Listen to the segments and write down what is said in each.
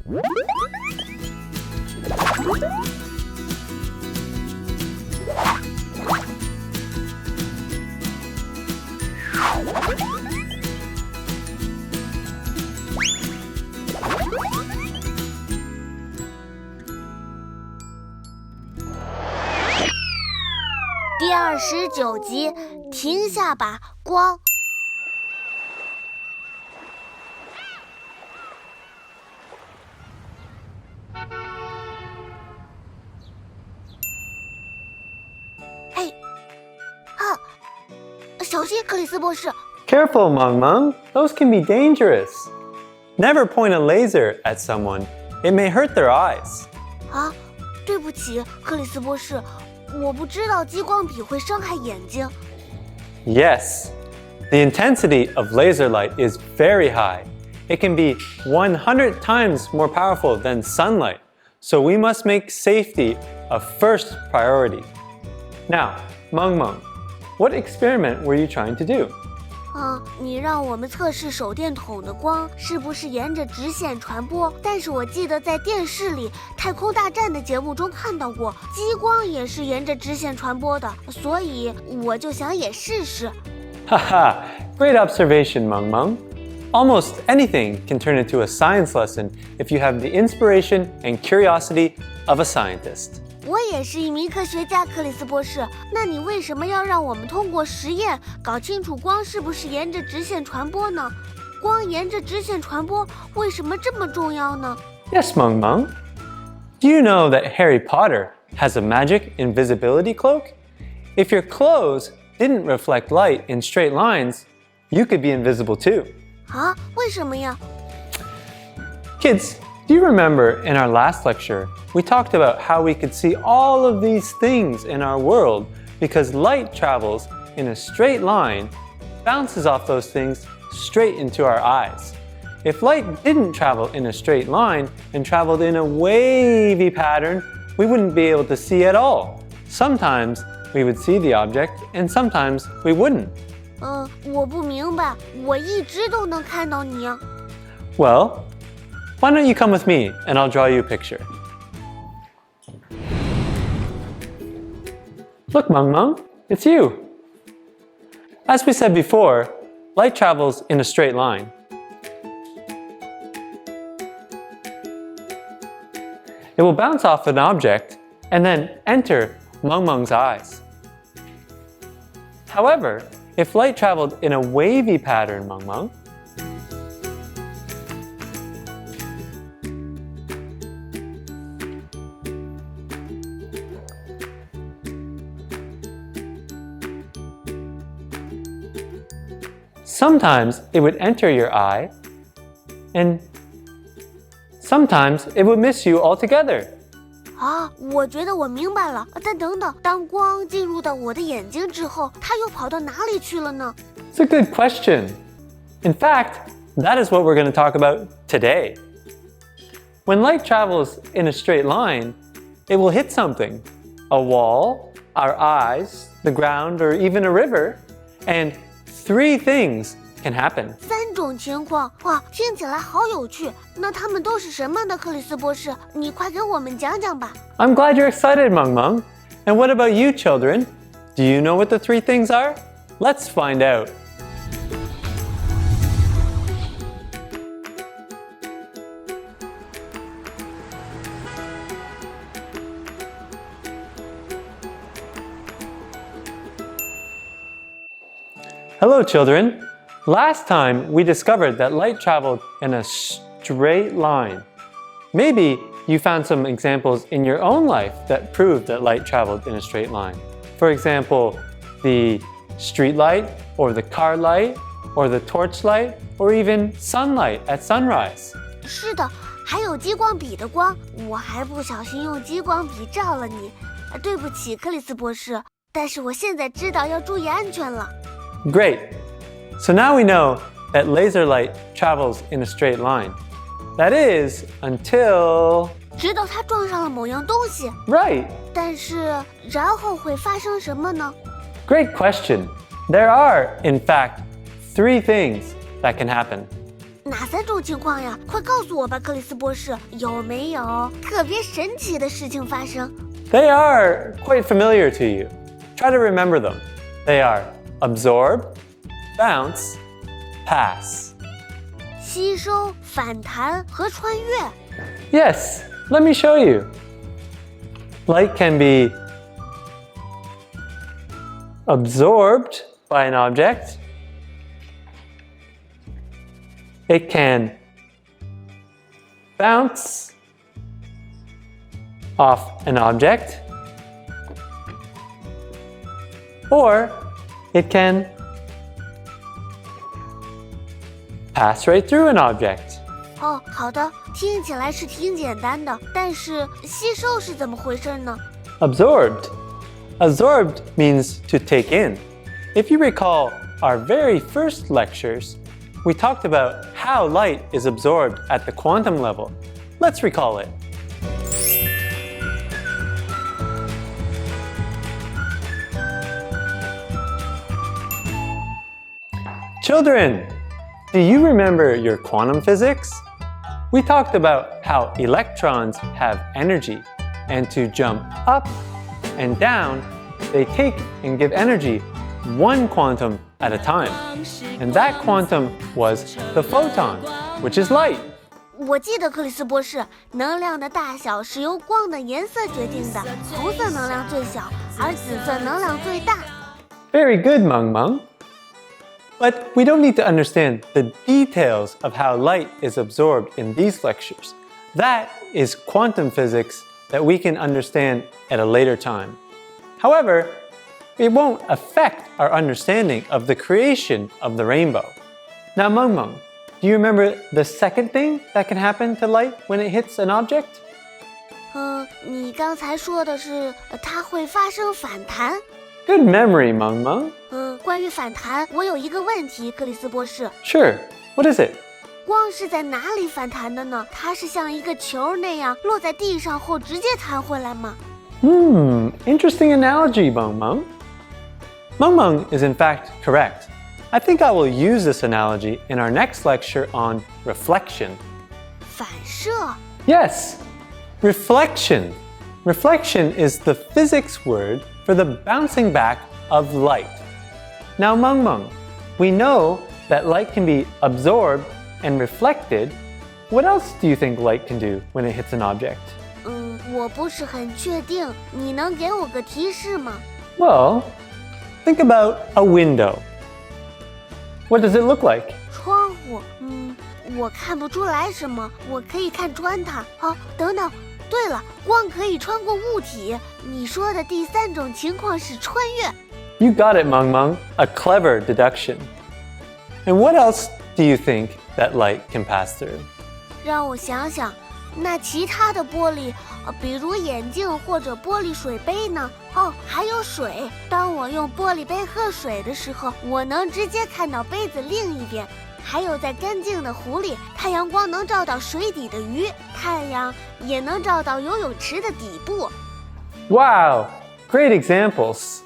第29集，停下吧，光。嘿，小心，克里斯博士。Careful, Meng Meng. Those can be dangerous. Never point a laser at someone. It may hurt their eyes. 对不起，克里斯博士，我不知道激光笔会伤害眼睛。Yes, the intensity of laser light is very high. It can be 100 times more powerful than sunlight, so we must make safety a first priority. Now, Meng Meng, what experiment were you trying to do? 你让我们测试手电筒的光是不是沿着直线传播，但是我记得在电视里《太空大战》的节目中看到过，激光也是沿着直线传播的，所以我就想也试试。Haha, great observation, Meng Meng. Almost anything can turn into a science lesson if you have the inspiration and curiosity of a scientist. 我也是一名科学家，克里斯博士。那你为什么要让我们通过实验搞清楚光是不是沿着直线传播呢？光沿着直线传播为什么这么重要呢？ Yes, Meng Meng. Do you know that Harry Potter has a magic invisibility cloak? If your clothes didn't reflect light in straight lines, you could be invisible too. 为什么呀？ Kids, do you remember in our last lecture, we talked about how we could see all of these things in our world because light travels in a straight line, bounces off those things straight into our eyes. If light didn't travel in a straight line and traveled in a wavy pattern, we wouldn't be able to see at all. Sometimes we would see the object and sometimes we wouldn't. 我不明白，我一直都能看到你啊。 Well, why don't you come with me and I'll draw you a picture. Look, Meng Meng, it's you. As we said before, light travels in a straight line. It will bounce off an object and then enter Meng Meng's eyes. However, if light traveled in a wavy pattern, Meng Meng, sometimes it would enter your eye, and sometimes it would miss you altogether. 我觉得我明白了。但等等，当光进入到我的眼睛之后，它又跑到哪里去了呢？ It's a good question. In fact, that is what we're going to talk about today. When light travels in a straight line, it will hit something, a wall, our eyes, the ground, or even a river, and 3 things can happen. 3种情况，哇，听起来好有趣。那它们都是什么呢，克里斯博士？你快给我们讲讲吧。 I'm glad you're excited, Meng Meng. And what about you, children? Do you know what the 3 things are? Let's find out. Hello, children. Last time we discovered that light traveled in a straight line. Maybe you found some examples in your own life that proved that light traveled in a straight line. For example, the street light, or the car light, or the torch light, or even sunlight at sunrise. 是的，还有激光笔的光，我还不小心用激光笔照了你。对不起，克里斯博士，但是我现在知道要注意安全了。 Great. So now we know that laser light travels in a straight line. That is, until... 直到它撞上了某样东西。 Right. 但是，然后会发生什么呢？ Great question. There are, in fact, 3 things that can happen. 哪3种情况呀？快告诉我吧，克里斯博士，有没有特别神奇的事情发生？ They are quite familiar to you. Try to remember them. They are absorb, bounce, pass. 吸收、反弹和穿越。 Yes, let me show you. Light can be absorbed by an object. It can bounce off an object, or it can pass right through an object. 哦，好的，听起来是挺简单的，但是吸收是怎么回事呢？ Absorbed. Absorbed means to take in. If you recall our very first lectures, we talked about how light is absorbed at the quantum level. Let's recall it. Children, do you remember your quantum physics? We talked about how electrons have energy, and to jump up and down, they take and give energy one quantum at a time. And that quantum was the photon, which is light. 我记得克里斯博士，能量的大小是由光的颜色决定的，红色能量最小，而紫色能量最大。 Very good, Meng Meng. But we don't need to understand the details of how light is absorbed in these lectures. That is quantum physics that we can understand at a later time. However, it won't affect our understanding of the creation of the rainbow. Now, Meng Meng, do you remember the second thing that can happen to light when it hits an object? 你刚才说的是它会发生反弹。 Good memory, Meng Meng. 关于反弹，我有一个问题，克里斯博士， Sure. What is it? 光是在哪里反弹的呢？它是像一个球那样落在地上后直接弹回来吗？ Interesting analogy, Meng Meng. Meng Meng is in fact correct. I think I will use this analogy in our next lecture on reflection. 反射。 Yes, reflection. Reflection is the physics word for the bouncing back of light. Now, Meng Meng, we know that light can be absorbed and reflected. What else do you think light can do when it hits an object? 我不是很确定，你能给我个提示吗？ Well, think about a window. What does it look like? 窗户，我看不出来什么，我可以看穿它。哦，等等，对了，光可以穿过物体。你说的第3种情况是穿越。 You got it, Meng Meng. A clever deduction. And what else do you think that light can pass through? 让我想想，那其他的玻璃，比如眼镜或者玻璃水杯呢？哦，还有水。当我用玻璃杯喝水的时候，我能直接看到杯子另一边。还有在干净的湖里，太阳光能照到水底的鱼，太阳也能照到游泳池的底部。 Wow, great examples.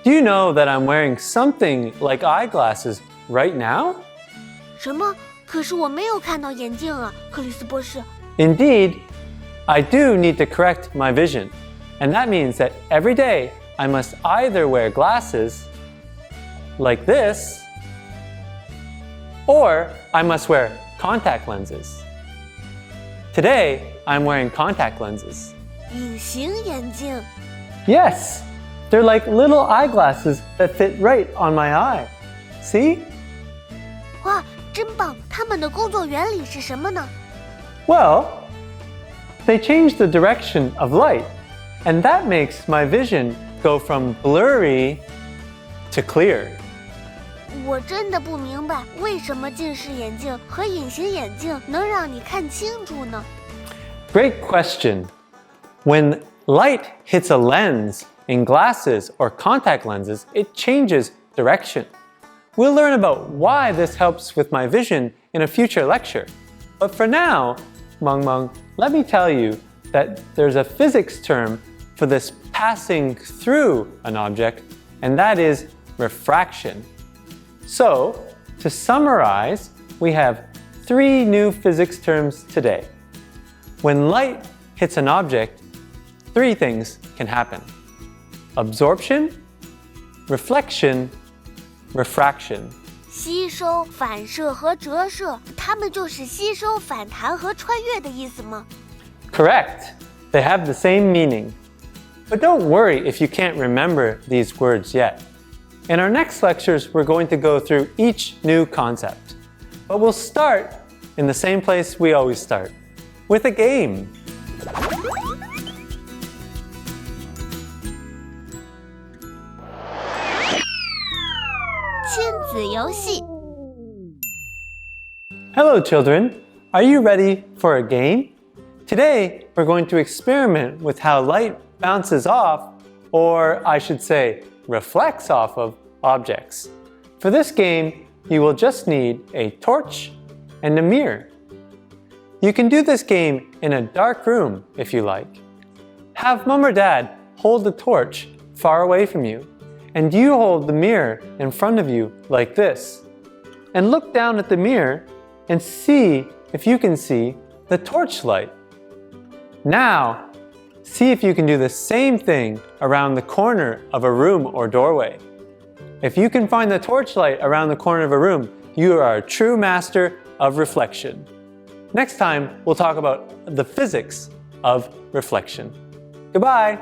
Do you know that I'm wearing something like eyeglasses right now? 什么？可是我没有看到眼镜啊，克里斯博士。 Indeed, I do need to correct my vision. And that means that every day I must either wear glasses like this, or I must wear contact lenses. Today, I'm wearing contact lenses. 隐形眼镜。 Yes, they're like little eyeglasses that fit right on my eye. See? 哇，真棒！它们的工作原理是什么呢？ Well, they change the direction of light, and that makes my vision go from blurry to clear. 我真的不明白，为什么近视眼镜和隐形眼镜能让你看清楚呢？ Great question. When light hits a lens in glasses or contact lenses, it changes direction. We'll learn about why this helps with my vision in a future lecture. But for now, Meng Meng, let me tell you that there's a physics term for this passing through an object, and that is refraction. So, to summarize, we have 3 new physics terms today. When light hits an object, 3 things can happen: absorption, reflection, refraction. 吸收、反射和折射，它们就是吸收、反弹和穿越的意思吗？ Correct. They have the same meaning. But don't worry if you can't remember these words yet. In our next lectures, we're going to go through each new concept. But we'll start in the same place we always start, with a game. 亲子游戏。 Hello, children. Are you ready for a game? Today, we're going to experiment with how light bounces off, or I should say, reflects off of objects. For this game, you will just need a torch and a mirror. You can do this game in a dark room if you like. Have Mom or Dad hold the torch far away from you, and you hold the mirror in front of you like this. And look down at the mirror and see if you can see the torch light. Now, see if you can do the same thing around the corner of a room or doorway. If you can find the torchlight around the corner of a room, you are a true master of reflection. Next time, we'll talk about the physics of reflection. Goodbye!